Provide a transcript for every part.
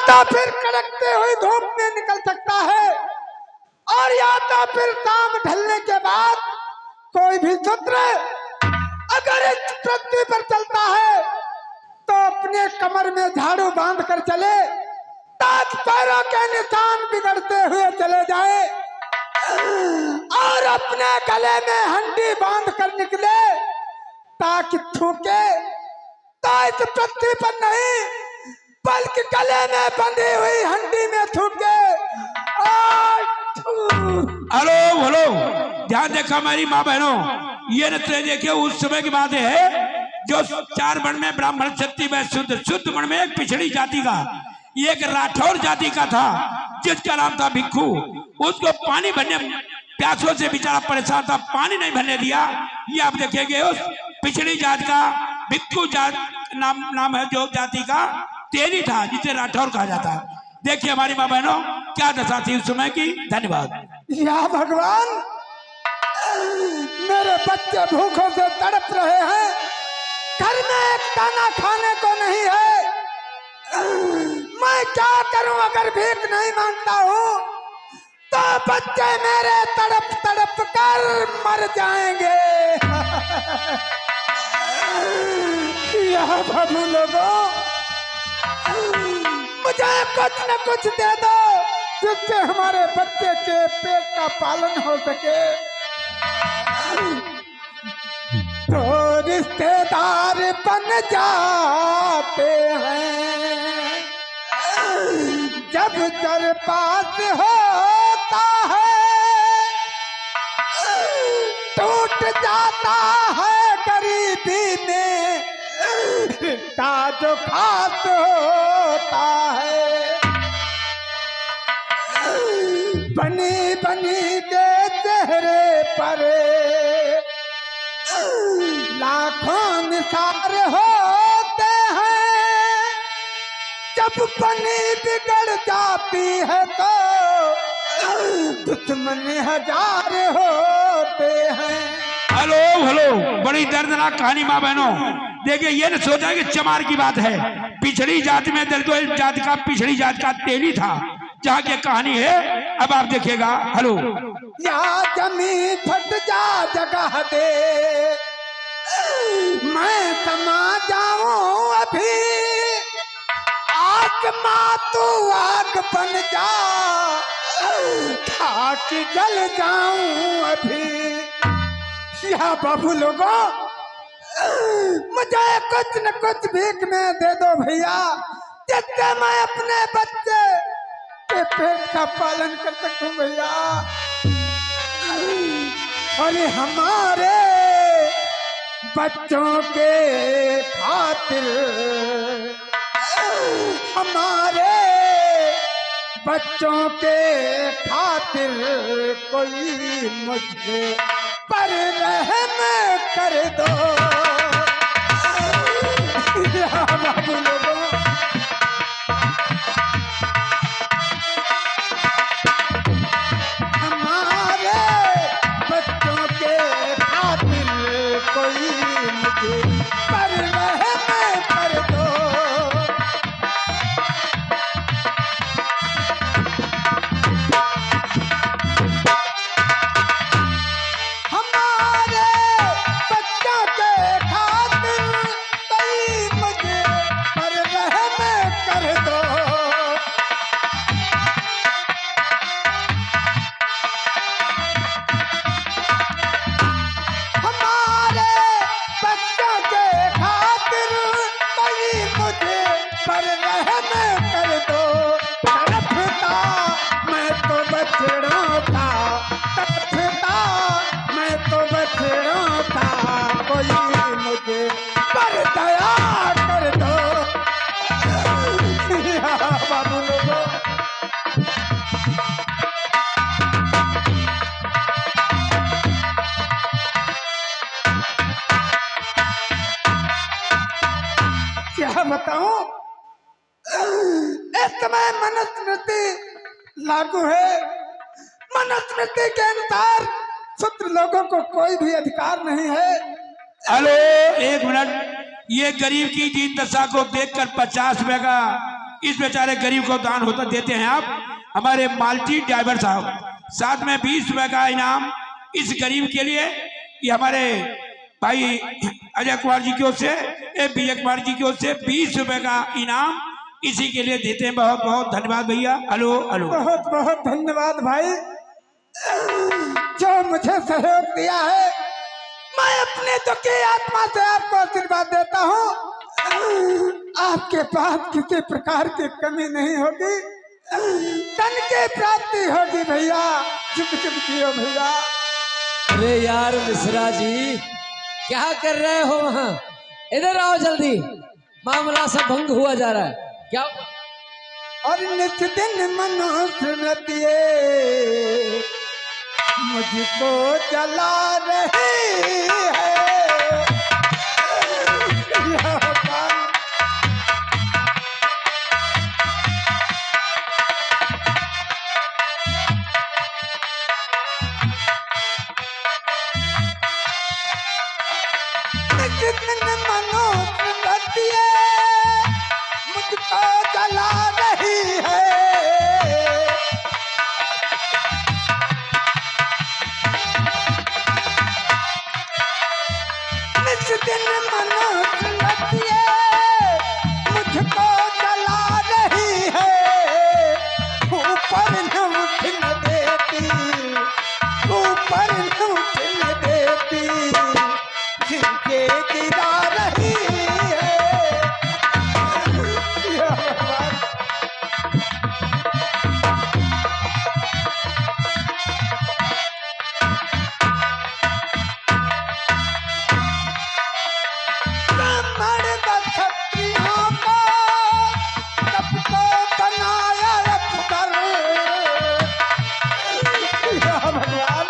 तो फिर कड़कते हुए धूप में निकल सकता है, और या तो फिर शाम ढलने के बाद कोई भी शूद्र अगर इस पृथ्वी पर चलता है तो अपने कमर में झाड़ू बांध कर चले, ताकि पैरों के निशान बिगड़ते हुए चले जाए, और अपने गले में हंडी बांध कर निकले ताकि थूके तो इस पृथ्वी पर नहीं बल्कि गले में बंधी हुई हंडी में थूके। हेलो हेलो, ध्यान देखा हमारी माँ बहनों, ये नृत्य देखिए उस समय की बात है जो 4 वर्ण में ब्राह्मण क्षत्रिय वैश्य शूद्र, शुद्ध वर्ण में एक पिछड़ी जाति का, एक राठौर जाति का था जिसका नाम था भिक्खू। उसको पानी भरने, प्यासों से बेचारा परेशान था, पानी नहीं भरने दिया। ये आप देखेंगे उस पिछड़ी जात का भिक्खू जात नाम है जो जाति का तेली था, जिसे राठौर कहा जाता है। देखिए हमारी माँ बहनों क्या दशा थी उस समय की। धन्यवाद। या भगवान, मेरे बच्चे भूखों से तड़प रहे हैं, घर में एक दाना खाने को नहीं है, मैं क्या करूं? अगर भीख नहीं मांगता हूं तो बच्चे मेरे तड़प तड़प कर मर जाएंगे। यह बाबू लोगों, मुझे कुछ न कुछ दे दो जिससे हमारे बच्चे के पेट का पालन हो सके। तो रिश्तेदार बन जाते हैं जब दर पास होता है, टूट जाता है गरीबी में जो खास होता है। बनी बनी के चेहरे पर लाखों निसार होते हैं, जब बनी बिगड़ जाती है तो दुश्मन 1000 होते हैं। हेलो हेलो, बड़ी दर्दनाक कहानी माँ बहनों। देखिए ये न सोचा कि चमार की बात है, पिछड़ी जाति में दलित जाति का पिछड़ी जाति का तेली था, जहाँ की कहानी है अब आप देखिएगा। हेलो, या जमीन फट जा जगह दे, मैं समा जाऊं अभी, आत्मा तू आग बन जा, खाक जल जाऊं अभी। या बाबू लोगों, मुझे कुछ न कुछ भीख में दे दो भैया, जिससे मैं अपने बच्चे के पेट का पालन कर सकूं भैया। अरे हमारे बच्चों के खातिर, हमारे बच्चों के खातिर कोई मुझे पर रहम कर दो। बाबू लोगों, हमारे बच्चों के खातिर कोई मुझे पर रहम कर दो। क्या बताऊं, इस समय मनुस्मृति लागू है। मनुस्मृति के अनुसार शूद्र लोगों को कोई भी अधिकार नहीं है। हेलो, 1 मिनट, ये गरीब की दीन दशा को देखकर 50 रुपए का इस बेचारे गरीब को दान होता देते हैं आप हमारे माल्टी ड्राइवर साहब। साथ में 20 रुपए का इनाम इस गरीब के लिए, ये हमारे भाई अजय कुमार जी की ओर से, विजय कुमार जी की ओर से 20 रुपए का इनाम इसी के लिए देते हैं। बहुत बहुत धन्यवाद भैया। हेलो हेलो, बहुत बहुत धन्यवाद भाई जो मुझे सहयोग दिया है। मैं अपने दुखी आत्मा से आपको आशीर्वाद देता हूँ। आपके पास किसी प्रकार की कमी नहीं होगी, धन की प्राप्ति होगी भैया। चुप चुप जियो भैया। अरे यार मिश्रा जी क्या कर रहे हो वहाँ? इधर आओ जल्दी, मामला सब भंग हुआ जा रहा है। क्या? और नित दिन मनुस्मृतिये मुझको जला रही है। मुझको जला रही है। नित दिन मनुस्मृतिये मुझको जला रही है। ऊपर न उठने देती, ऊपर न उठने देती, जिनके गिरा रही है। क्षत्रियों को सबको बनाया अफसर। भगवान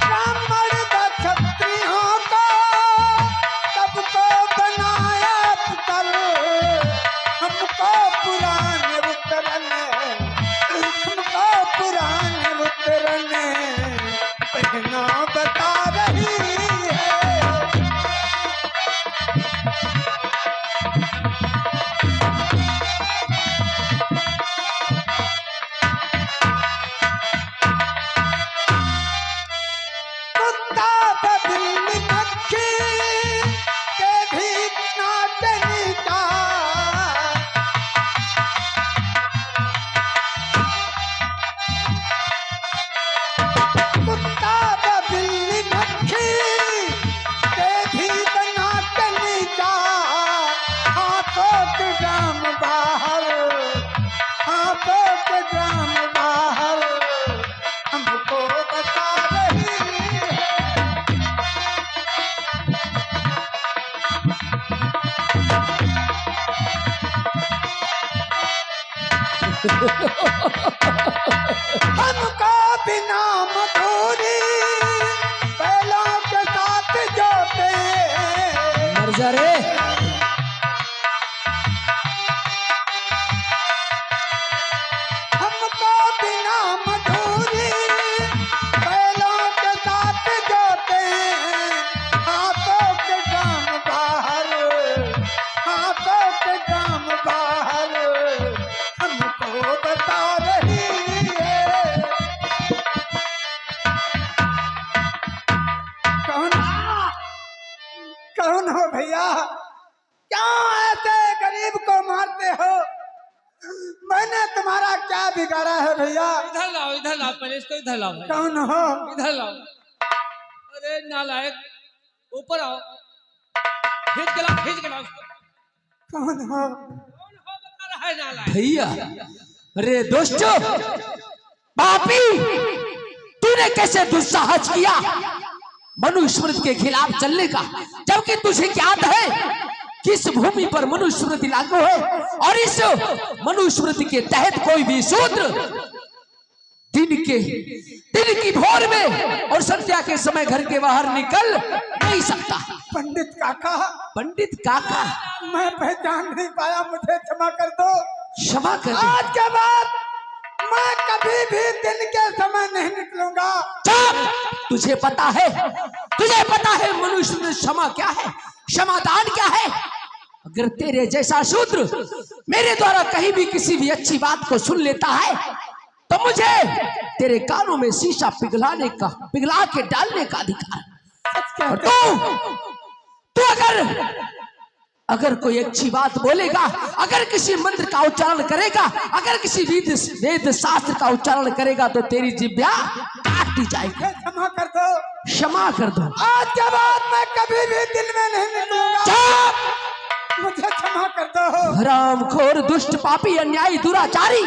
ब्राह्मण क्षत्रियों को सबको बनाया अफसर। हमको पुराने उतरन, हमको पुराने उतरन पहना बता रही है। कुत्ता बदली मक्खी के भी नाचनी का। कुत्ता बदली मक्खी के भी नाचनी का। हाथों के ग्राम बाहर, हाथों के ग्राम बाहर हमको बता रही है। हमको बिना मधुरी बैलों के साथ जोते। मर जा रे। हमको बिना मधुरी बैलों के साथ जोते। हाथों के ग्राम बाहर, हाथों के ग्राम बाहर हमको बता रही है। कौन हो भैया? क्यों ऐसे गरीब को मारते हो? मैंने तुम्हारा क्या बिगाड़ा है भैया? इधर लाओ पहले इसको इधर लाओ भाई। कौन हो? इधर लाओ। अरे नालायक, ऊपर आओ, खींच के लाओ उसको। कौन हो? कौन हो बता रहा है नालायक? भैया, अरे दोस्तों, पापी, तूने कैसे दुस्साहस किया मनुस्मृति के खिलाफ चलने का, जबकि तुझे ज्ञात है किस भूमि पर मनुस्मृति लागू है और इस मनुस्मृति के तहत कोई भी शूद्र दिन की भोर में और संध्या के समय घर के बाहर निकल नहीं सकता। पंडित काका, पंडित काका, मैं पहचान नहीं पाया, मुझे क्षमा कर दो। क्षमा कर दे। आज के बाद मैं कभी भी दिन के समय नहीं निकलूंगा। तुझे पता है मनुष्य में क्षमा क्या है? क्षमादान क्या है? अगर तेरे जैसा शूद्र मेरे द्वारा कहीं भी किसी भी अच्छी बात को सुन लेता है तो मुझे तेरे कानों में शीशा पिघला के डालने का अधिकार। और तू अगर कोई अच्छी बात बोलेगा, अगर किसी मंत्र का उच्चारण करेगा, अगर किसी वेद शास्त्र का उच्चारण करेगा तो तेरी जिह्वा काट दी जाएगी। क्षमा कर दो, क्षमा कर दो। आज के बाद मैं कभी भी दिल में नहीं निकलूंगा। मुझे क्षमा कर दो। हरामखोर, दुष्ट, पापी, अन्यायी, दुराचारी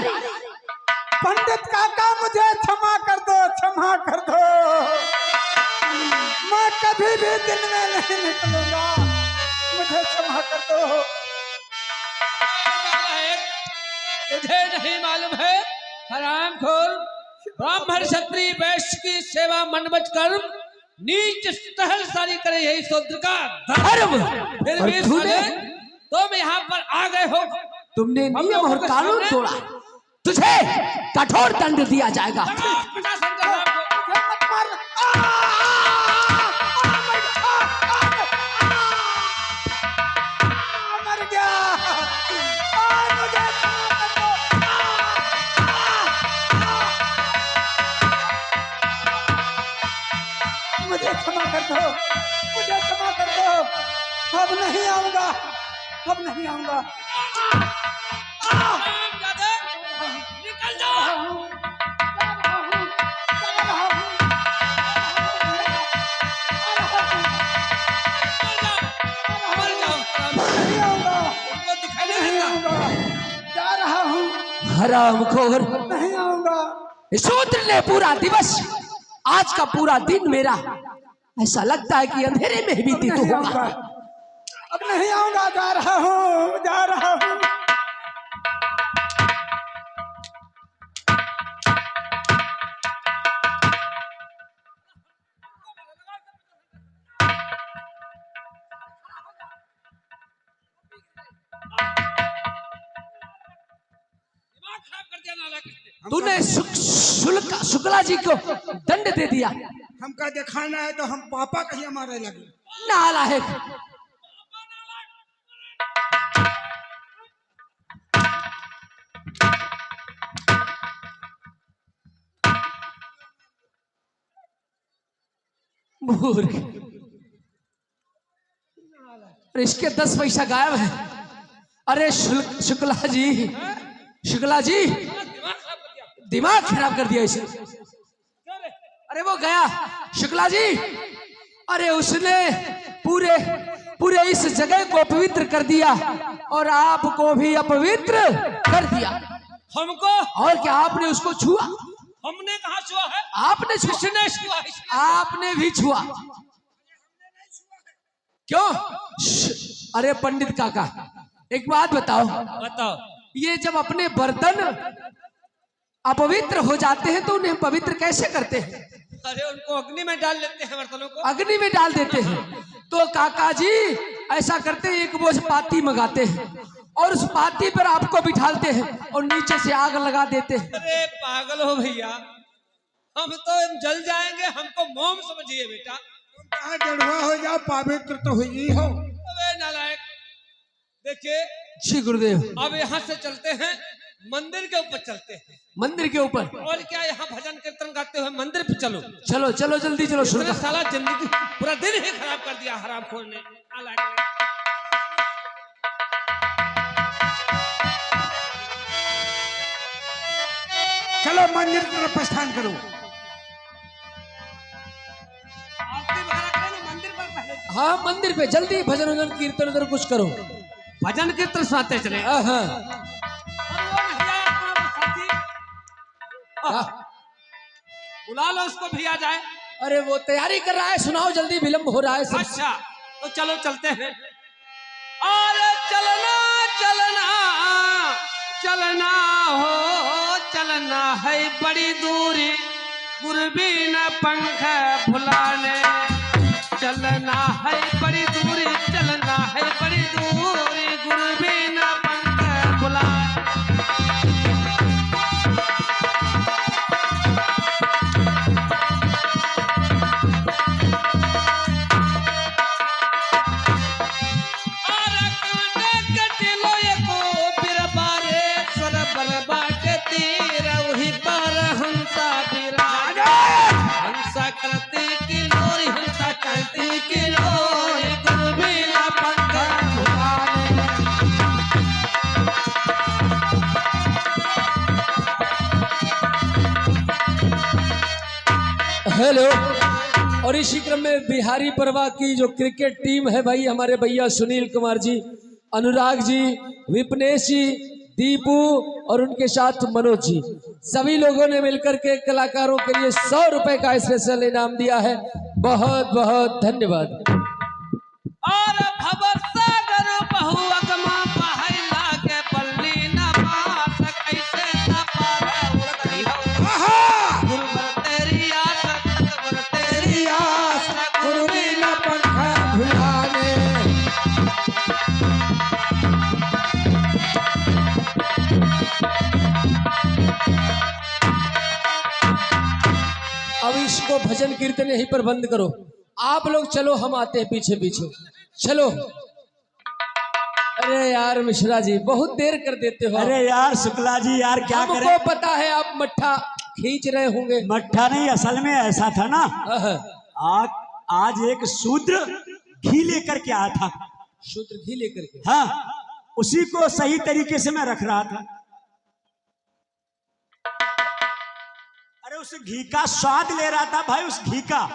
पंडित काका, मुझे क्षमा कर दो, क्षमा कर दो। मैं कभी भी दिल में नहीं निकलूंगा। मुझे क्षमा कर दो। तुझे नहीं मालूम है हरामखोर, ब्राह्मण क्षत्रिय वैश्य की सेवा मनवच कर्म, नीच टहलसारी करे यही शूद्र का धर्म। फिर भी साले तुम यहाँ पर आ गए हो। तुमने नियम और कानून तोड़ा, तुझे कठोर दंड दिया जाएगा। मुझे क्षमा कर दो, मुझे क्षमा कर दो। अब नहीं आऊंगा, अब नहीं आऊंगा। निकल जाओ। नहीं आऊंगा, नहीं आऊंगा। जा रहा हूँ, हरामखोर, नहीं आऊंगा। शूद्र ने पूरा दिवस, आज का पूरा दिन मेरा ऐसा लगता है कि अंधेरे में ही बीती तो होगा। अब नहीं आऊंगा, जा रहा हूँ, जा रहा हूँ। तूने शुक्ला जी को दंड दे दिया। हमका दिखाना है तो हम पापा कहीं हमारे लगे। नालायक, मूर्ख, इसके 10 पैसा गायब है। अरे शुक्ला जी दिमाग खराब कर दिया इसे। अरे वो गया शुक्ला जी। अरे उसने पूरे इस जगह को पवित्र कर दिया और आपको भी अपवित्र कर दिया। हमको? और क्या आपने उसको छुआ? हमने कहा छुआ है? आपने छुआ? किसने छुआ? आपने भी छुआ। क्यों? अरे पंडित काका, एक बात बताओ, ये जब अपने बर्तन अपवित्र हो जाते हैं तो उन्हें पवित्र कैसे करते हैं? अरे उनको अग्नि में डाल लेते हैं, बर्तनों को अग्नि में डाल देते हैं। तो काका जी ऐसा करते हैं, एक बोझ पाती मंगाते हैं और उस पाती पर आपको बिठाते हैं और नीचे से आग लगा देते हैं। अरे पागल हो भैया, हम तो जल जाएंगे, हमको मोम समझिए बेटा। तुम कहाँ जड़वा हो जाओ, पवित्र तो हुई हो। अबे नालायक, देखिए जी गुरुदेव। अब यहाँ से चलते हैं, मंदिर के ऊपर चलते हैं। मंदिर के ऊपर? और क्या, यहाँ भजन कीर्तन गाते हुए मंदिर पे चलो। चलो चलो जल्दी चलो। इसने साला जिंदगी पूरा दिन ही खराब कर दिया हरामखोर ने। चलो मंदिर की तरफ प्रस्थान करो। मंदिर पर पहले। हाँ मंदिर पे जल्दी भजन वजन कीर्तन उधर कुछ करो। भजन कीर्तन सुनाते चले। हाँ बुला लो उसको भी आ जाए। अरे वो तैयारी कर रहा है, सुनाओ जल्दी, विलंब हो रहा है सब। अच्छा तो चलो चलते हैं। अरे चलना चलना चलना हो चलना है बड़ी दूरी, गुरबी न पंख फुलाने। चलना है बड़ी दूरी, चलना है बड़ी दूरी, गुरबी न पंख फुलाने। हेलो। और इसी क्रम में बिहारी परवा की जो क्रिकेट टीम है भाई, हमारे भैया सुनील कुमार जी, अनुराग जी, विपनेश जी, दीपू और उनके साथ मनोज जी, सभी लोगों ने मिलकर के कलाकारों के लिए 100 रुपए का स्पेशल इनाम दिया है। बहुत बहुत धन्यवाद। और भवसागर बहुअगमा पहला के पल्ली न पास कैसे न पावे उड़ती हो गुरुवर तेरी आस सतगुर तेरी आस गुरु बिना पंखा भुलाने। अब इसको भजन कीर्तन यहीं पर बंद करो। आप लोग चलो, हम आते हैं पीछे पीछे, चलो। अरे यार मिश्रा जी, बहुत देर कर देते हो। अरे यार शुक्ला जी, यार क्या करें। हमको पता है आप मट्ठा खींच रहे होंगे। मट्ठा नहीं, असल में ऐसा था ना, हाँ, आज एक शूद्र घी लेकर के आया था। शूद्र घी लेकर के? हाँ, उसी को सही तरीके से मैं रख रहा था। अरे उस घी का स्वाद ले रहा था भाई, उस घी का।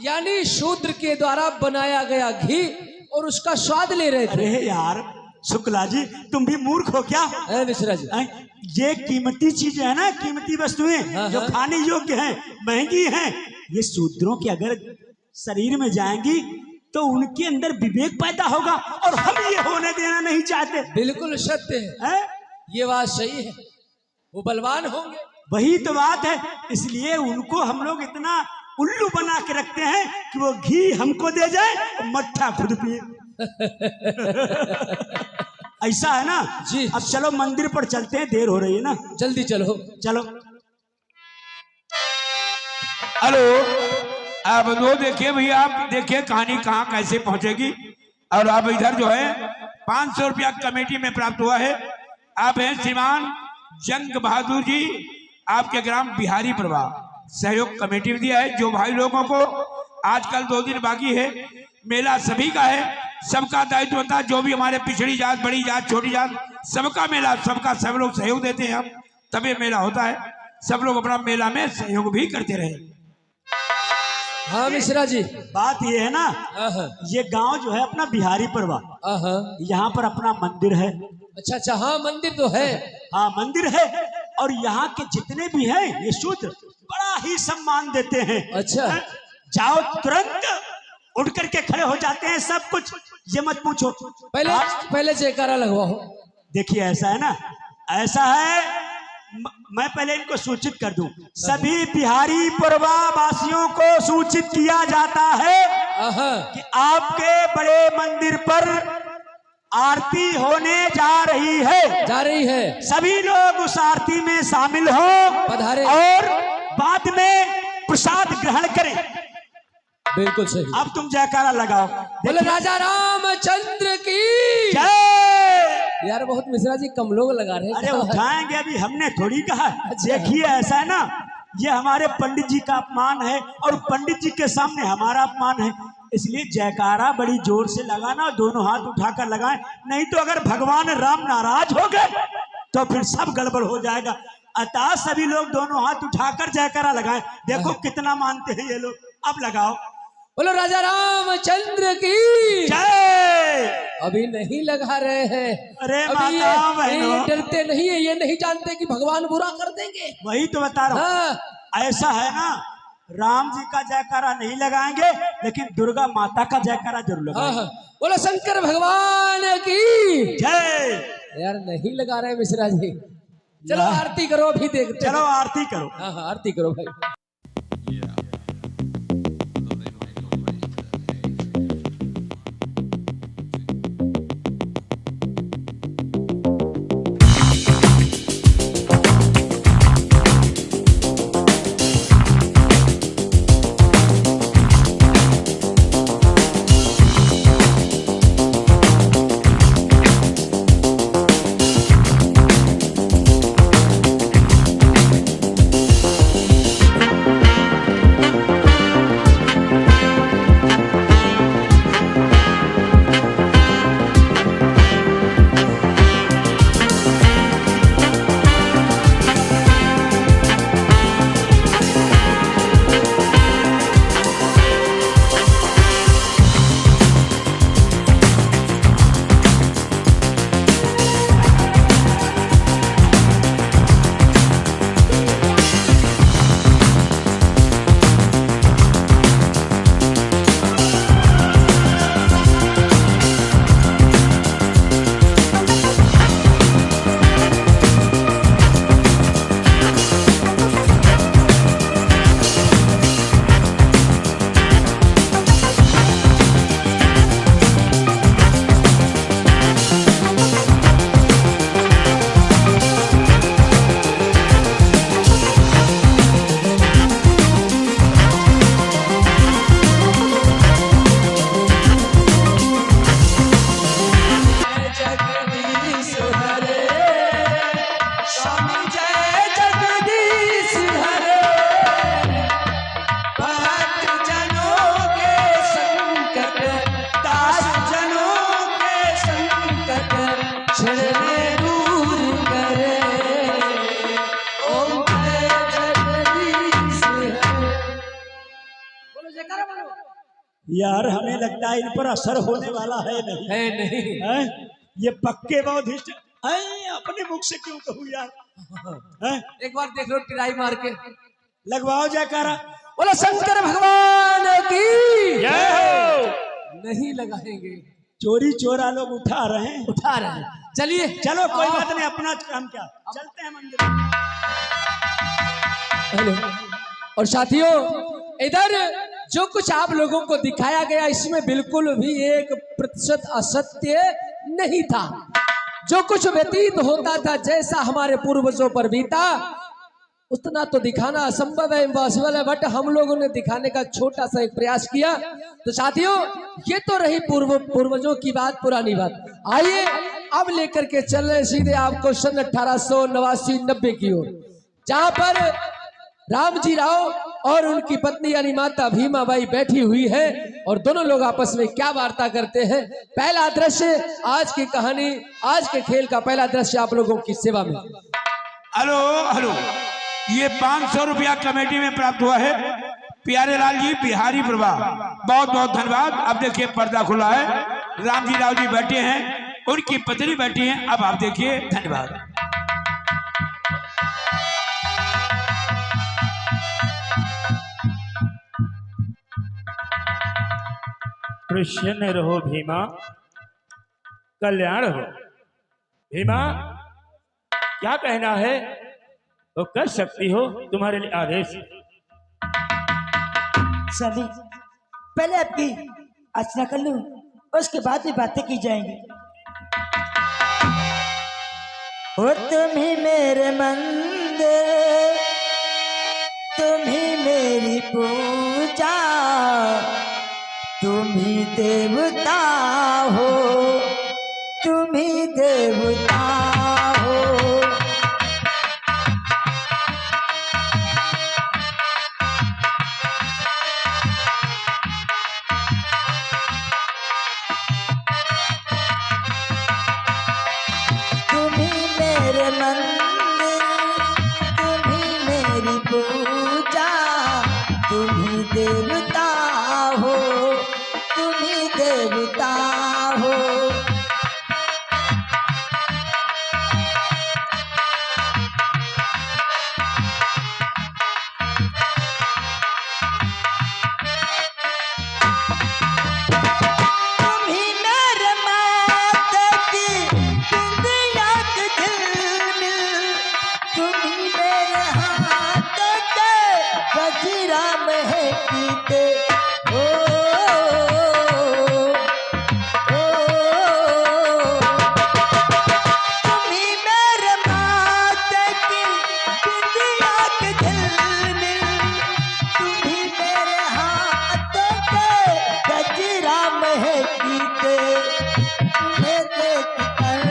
यानी शूद्र के द्वारा बनाया गया घी और उसका स्वाद ले रहे थे। अरे यार शुक्ला जी, तुम भी मूर्ख हो क्या? मिश्रा जी, ये कीमती चीज है ना, कीमती वस्तुएं हाँ, जो खाने योग्य हैं, महंगी हैं, ये शूद्रों के अगर शरीर में जाएंगी तो उनके अंदर विवेक पैदा होगा, और हम ये होने देना नहीं चाहते। बिल्कुल सत्य है, ये बात सही है। वो बलवान होंगे, वही तो बात है। इसलिए उनको हम लोग इतना उल्लू बना के रखते हैं कि वो घी हमको दे जाए और मट्ठा खुद पिए। ऐसा है ना जी। अब चलो मंदिर पर चलते हैं, देर हो रही है ना। जल्दी चलो चलो। हेलो, आप वो देखिए भैया, आप देखिए कहानी कहाँ कैसे पहुंचेगी। और आप इधर जो है 500 रुपया कमेटी में प्राप्त हुआ है। आप हैं श्रीमान जंग बहादुर जी, आपके ग्राम बिहारी प्रवाह, सहयोग कमेटी में दिया है। जो भाई लोगों को आजकल 2 दिन बाकी है, मेला सभी का है, सबका दायित्व होता है। जो भी हमारे पिछड़ी जात, बड़ी जात, छोटी जात, सबका मेला, सबका सब लोग सहयोग देते हैं, हम तभी मेला होता है। सब लोग अपना मेला में सहयोग भी करते रहे। हाँ मिश्रा जी, बात ये है ना, ये गांव जो है अपना बिहारी परवा, यहाँ पर अपना मंदिर है। अच्छा अच्छा, हाँ मंदिर तो है। हाँ मंदिर है, और यहाँ के जितने भी हैं ये शूद्र बड़ा ही सम्मान देते हैं। अच्छा, जाओ तुरंत उठ करके खड़े हो जाते हैं, सब कुछ, ये मत पूछो। पहले जयकारा लगवाओ। देखिए ऐसा है ना, ऐसा है, मैं पहले इनको सूचित कर दूं। सभी बिहारी परवा वासियों को सूचित किया जाता है कि आपके बड़े मंदिर पर आरती होने जा रही है। सभी लोग उस आरती में शामिल हो, पधारे और बाद में प्रसाद ग्रहण करें। बिल्कुल सही। अब तुम जयकारा लगाओ। बोले राजा रामचंद्र की जय। यार बहुत मिश्रा जी कम लोग लगा रहे हैं। अरे उठाएंगे, अभी हमने थोड़ी कहा। देखिए ऐसा है ना, ये हमारे पंडित जी का अपमान है, और पंडित जी के सामने हमारा अपमान है। इसलिए जयकारा बड़ी जोर से लगाना, दोनों हाथ उठाकर लगाएं, नहीं तो अगर भगवान राम नाराज हो गए तो फिर सब गड़बड़ हो जाएगा। अतः सभी लोग दोनों हाथ उठाकर जयकारा लगाएं। देखो कितना मानते हैं ये लोग। अब लगाओ। बोलो राजा रामचंद्र की जय। अभी नहीं लगा रहे हैं। अरे अभी माता बहनों, ये डरते नहीं है, ये नहीं जानते कि भगवान बुरा कर देंगे। वही तो बता रहा हूँ। ऐसा है ना, राम जी का जयकारा नहीं लगाएंगे, लेकिन दुर्गा माता का जयकारा जरूर लगाएंगे। बोलो शंकर भगवान की जय। यार नहीं लगा रहे मिश्रा जी, चलो आरती करो, अभी देखते। चलो आरती करो। हाँ आरती करो भाई। छेड़ने दूर करे, ओम जय जगदीश हरे। बोलो जयकारा बोलो। यार हमें लगता है इन पर असर होने वाला है नहीं। है नहीं। हैं? ये पक्के बौद्धिस्ट हैं, अपने मुख से क्यों कहूँ यार। हैं? एक बार देख लो टिराई मार के। लगवाओ जयकारा। बोलो शंकर भगवान की जय हो। नहीं लगाएंगे, चोरी चोरा लोग उठा रहे हैं। उठा रहे हैं। चलिए चलो कोई बात नहीं, अपना काम क्या, चलते हैं मंदिर। हेलो। और साथियों, इधर जो कुछ आप लोगों को दिखाया गया इसमें बिल्कुल भी 1% असत्य नहीं था। जो कुछ व्यतीत होता था, जैसा हमारे पूर्वजों पर बीता, उतना तो दिखाना असंभव है, इम्पॉसिबल है, बट हम लोगों ने दिखाने का छोटा सा एक प्रयास किया। तो साथियों, ये तो रही पूर्वजों की बात, पुरानी बात। आइए अब लेकर के चल रहे सीधे आपको सन 1889-90 की ओर, जहां पर रामजी राव और उनकी पत्नी यानी माता भीमाबाई बैठी हुई है और दोनों लोग आपस में क्या वार्ता करते हैं। पहला दृश्य आज की कहानी, आज के खेल का पहला दृश्य आप लोगों की सेवा में। हेलो हेलो, ये 500 रुपया कमेटी में प्राप्त हुआ है। प्यारे लाल जी बिहारी प्रभा, बहुत बहुत धन्यवाद। अब देखिए पर्दा खुला है, रामजी राव जी बैठे हैं, उनकी पत्नी बैठी है। अब आप देखिए, धन्यवाद। प्रसन्न रहो भीमा, कल्याण हो। भीमा क्या कहना है वो कर सकती हो, तुम्हारे लिए आदेश। स्वामी, पहले आपकी अर्चना कर लूं, उसके बाद में बातें की जाएंगी। हो तुम ही मेरे मंदिर, तुम ही मेरी पूजा, तुम ही देवता हो, तुम ही देवता हो। तुम ही मेरे मंदिर, तुम ही मेरी पूजा, तुम ही देवता हो, तुम ही देवता हो। तुम ही मेरे माथे की बिंदिया के झिलमिल, तुम ही मेरे हाथ के गजरा महकीते हो, तुम ही मेरे माथे की बिंदिया के झिलमिल, तुम ही मेरे हाथ के गजरा महकीते। तुम्हें देखकर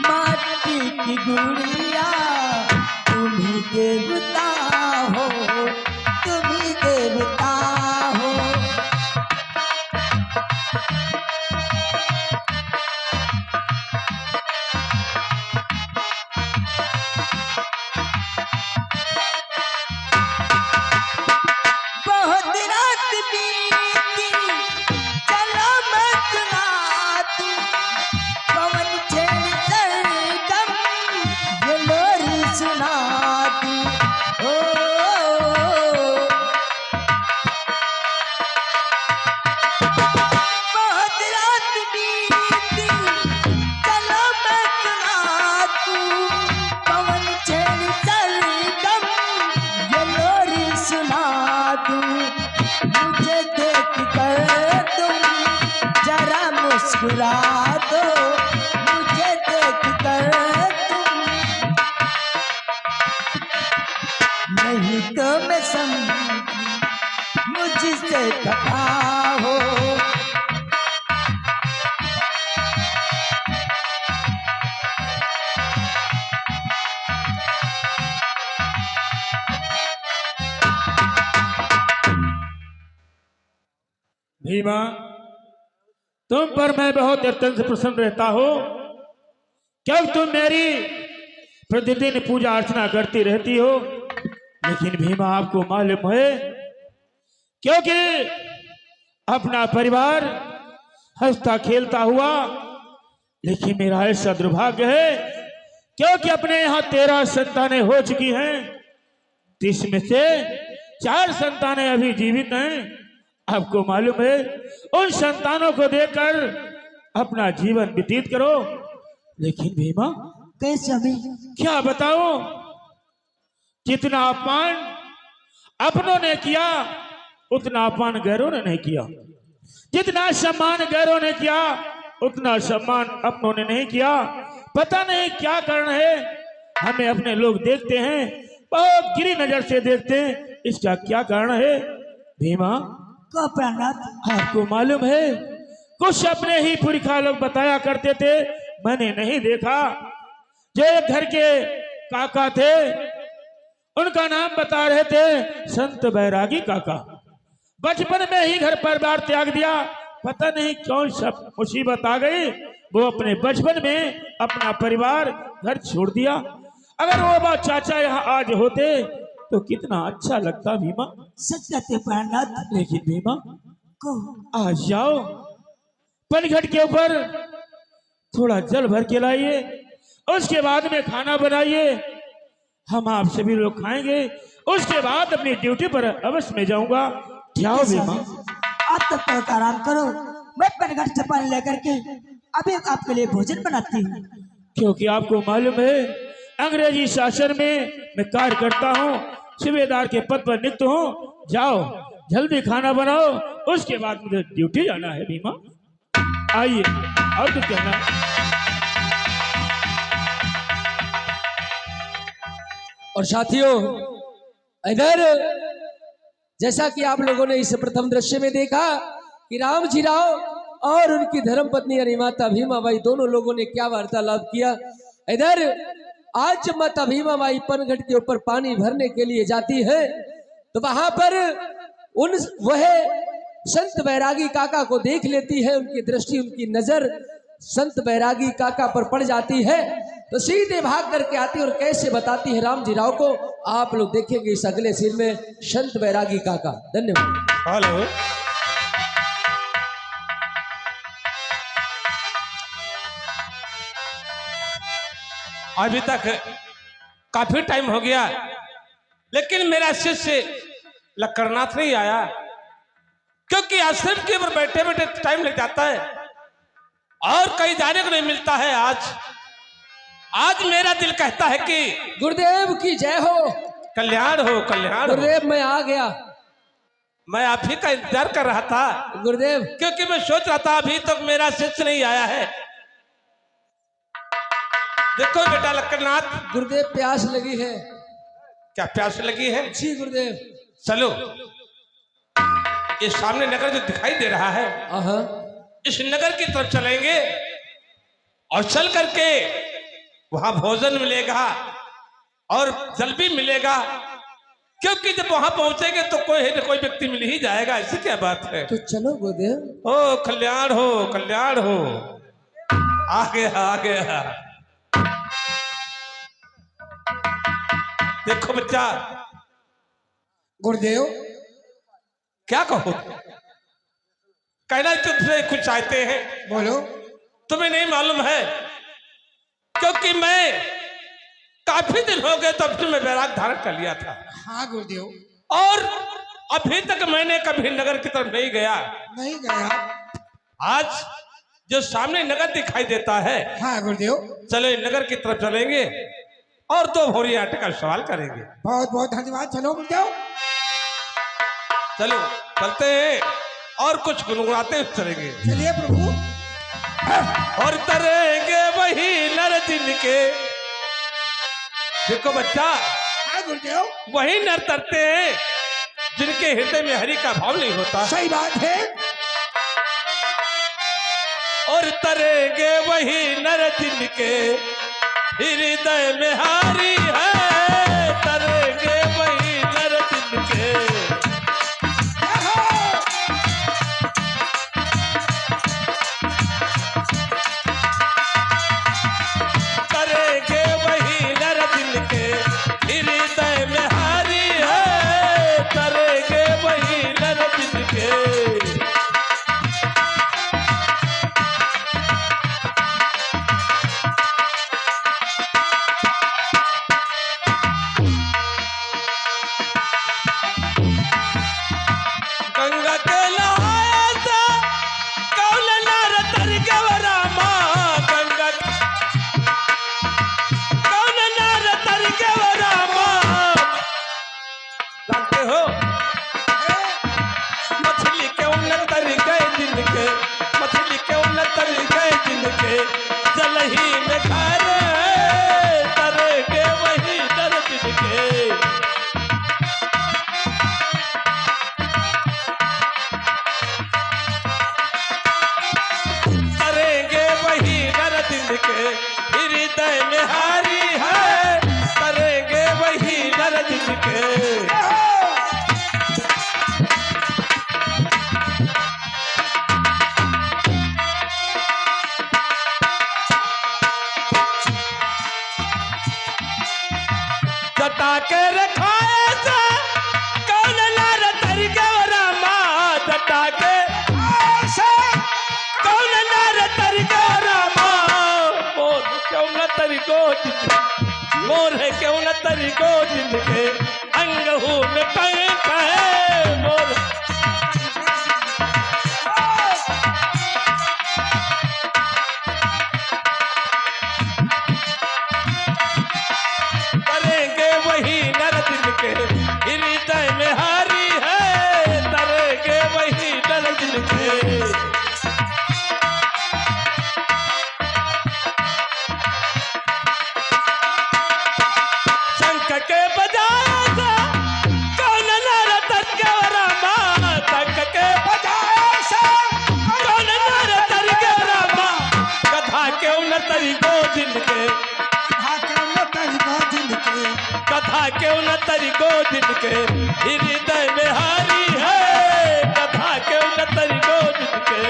माटी की गुड़िया, तुम ही देवता हो, तुम ही देवता हो। बहुत रात बीती, चलो मैं सुना दूं, पवन छेड़ सरगम ये लोरी सुना दूं। ओ, बहुत रात बीती, चलो मैं सुना दूं, पवन छेड़ सरगम ये लोरी सुना दूं। मुझे देख कर तुम जरा मुस्कुरा दो, मुझे देख कर तुम, नहीं तो मैं मुझसे खफा हो। भीमा, तुम पर मैं बहुत अत्यंत प्रसन्न रहता हूं, क्योंकि तुम मेरी प्रतिदिन पूजा अर्चना करती रहती हो। लेकिन भीमा, आपको मालूम है, क्योंकि अपना परिवार हंसता खेलता हुआ, लेकिन मेरा ऐसा दुर्भाग्य है, क्योंकि अपने यहाँ 13 संतानें हो चुकी हैं, जिसमें से 4 संतानें अभी जीवित हैं। आपको मालूम है, उन संतानों को देखकर अपना जीवन व्यतीत करो। लेकिन भीमा, कैसे अभी? क्या बताओ, जितना अपमान अपनों ने किया उतना अपमान गैरों ने नहीं किया, जितना सम्मान गैरों ने किया उतना सम्मान अपनों ने नहीं किया। पता नहीं क्या कारण है, हमें अपने लोग देखते हैं, बहुत गिरी नजर से देखते हैं, इसका क्या कारण है? भीमा, को प्राणनाथ, आपको मालूम है, कुछ अपने ही पुरखा लोग बताया करते थे, मैंने नहीं देखा, जो एक घर के काका थे, उनका नाम बता रहे थे संत बैरागी काका। बचपन में ही घर परिवार त्याग दिया, पता नहीं कौन सब मुसीबत आ गई, वो अपने बचपन में अपना परिवार घर छोड़ दिया। अगर वो बात चाचा यहाँ आज होते तो कितना अच्छा लगता भीमा। सच कहते प्राणनाथ। लेकिन भीमा, को आज जाओ, पनघट के ऊपर थोड़ा जल भर के लाइए, उसके बाद में खाना बनाइए, हम आप सभी लोग खाएंगे, उसके बाद अपनी ड्यूटी पर अवश्य में जाऊंगा। जाओ भीमा। आप तब तक आराम करो, मैं पनघट से पानी लेकर के अभी आपके लिए भोजन बनाती हूँ। क्योंकि आपको मालूम है, अंग्रेजी शासन में मैं कार्य करता हूँ, सूबेदार के पद पर नियुक्त हूँ। जाओ, जल्दी खाना बनाओ, उसके बाद मुझे ड्यूटी जाना है भीमा। आइए, और कुछ कहना? और साथियों, इधर जैसा कि आप लोगों ने इस प्रथम दृश्य में देखा कि राम जी राव और उनकी धर्मपत्नी यानी माता भीमाबाई दोनों लोगों ने क्या वार्तालाप किया। इधर आज जब माता भीमाबाई पनघट के ऊपर पानी भरने के लिए जाती है, तो वहां पर वह संत बैरागी काका को देख लेती है। उनकी दृष्टि, उनकी नजर संत बैरागी काका पर पड़ जाती है, तो सीधे भाग करके आती है और कैसे बताती है राम जी राव को, आप लोग देखेंगे इस अगले सीन में। संत बैरागी काका। धन्यवाद। हेलो, अभी तक काफी टाइम हो गया, लेकिन मेरा शिष्य लक्कड़नाथ नहीं आया, क्योंकि आश्रम के ऊपर बैठे बैठे टाइम लग जाता है और कहीं जाने को नहीं मिलता है। आज मेरा दिल कहता है कि गुरुदेव की जय हो। कल्याण हो, कल्याण हो। गुरुदेव, मैं आ गया। मैं आप ही का इंतजार कर रहा था गुरुदेव, क्योंकि मैं सोच रहा था अभी तक मेरा शिष्य नहीं आया है। देखो बेटा लक्कड़नाथ। गुरुदेव, प्यास लगी है। क्या प्यास लगी है? जी गुरुदेव। चलो, ये सामने नगर जो दिखाई दे रहा है, इस नगर की तरफ चलेंगे और चल करके वहां भोजन मिलेगा और जल भी मिलेगा, क्योंकि जब वहां पहुंचेंगे तो कोई न कोई व्यक्ति मिल ही जाएगा। ऐसी क्या बात है? तो चलो गुरुदेव। ओ कल्याण हो, कल्याण हो। आ गया, आ गया। देखो बच्चा। गुरुदेव, क्या कहो? कहना तुमसे कुछ चाहते हैं। बोलो। तुम्हें नहीं मालूम है, क्योंकि मैं काफी दिन हो गए तब से मैं वैराग धारण कर लिया था। हाँ गुरुदेव। और अभी तक मैंने कभी नगर की तरफ नहीं गया। नहीं गया। आज जो सामने नगर दिखाई देता है, हाँ गुरुदेव। चलो नगर की तरफ चलेंगे और 2 भोरी आटे का सवाल करेंगे। बहुत बहुत धन्यवाद। चलो गुरुदेव। चलो चलते हैं और कुछ गुनगुनाते हुए चलेंगे। चलिए प्रभु। और तरेंगे वही नर जिनके, देखो बच्चा, हाँ गुरुदेव। वही नर तरते हैं जिनके हृदय में हरि का भाव नहीं होता। सही बात है। और तरेंगे वही नर जिनके हृदय में हरि है, तरेंगे वही नर जिनके गंगा के नहाए से कौन नार तर गवरा माँ गंगा कौन नार तर गवरा माँ जानते हो मछली क्यों न तर गए दिन के मछली क्यों न तर गए दिन के जल ही में घर तरेगे वही दर दिन के करेंगे वही नर दिन के हृदय में हारी है करेंगे वही नर दिन के जटा के रखाए से कौन नार तर गवरा माँ जटा के कौन नार तर गवरा माँ मोर क्यों न तरी गोद मोर है क्यों न तरी गोद के अंगहू में पंख है मोर करेंगे वही नर दिन के हृदय में हारी है तरेंगे वही नर दिन के शंख के बजाए से कौन नर तर गवरा माँ शंख के बजाए से कौन नर तर गवरा माँ कथा क्यों न तरी गोदिन के कथा क्यों न तरी गोदिन के हृदय में हारी है कथा क्यों न तरी गोदिन के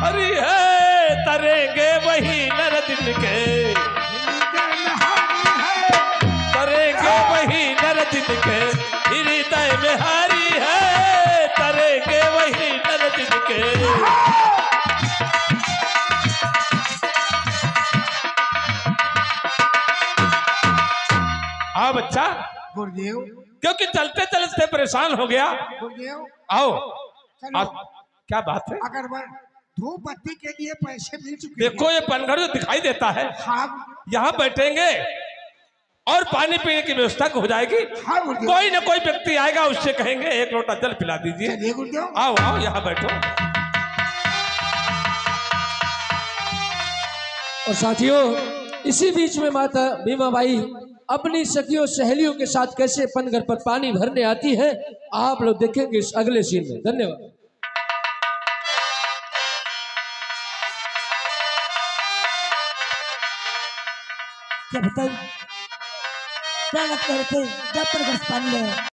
हरी है तरेंगे वही नर दिन के तरेंगे वही नर दिन के हृदय में हारी है तरेंगे वही नर दिन के आओ बच्चा गुरुदेव क्योंकि चलते चलते परेशान हो गया गुरुदेव आओ चलो क्या बात है अगर मैं धूप बत्ती के लिए पैसे मिल चुके हैं। देखो ये पनघर जो दिखाई देता है हाँ यहाँ बैठेंगे और पानी पीने की व्यवस्था हो जाएगी हाँ गुरुदेव कोई ना कोई व्यक्ति आएगा उससे कहेंगे एक लोटा जल पिला दीजिए चलिए गुरुदेव आओ आओ यहाँ बैठो और साथियों इसी बीच में माता भीमा बाई अपनी सखियों सहेलियों के साथ कैसे पनघर पर पानी भरने आती है आप लोग देखेंगे इस अगले सीन में। धन्यवाद। क्या बताइए क्या लगता है जब पर पानी है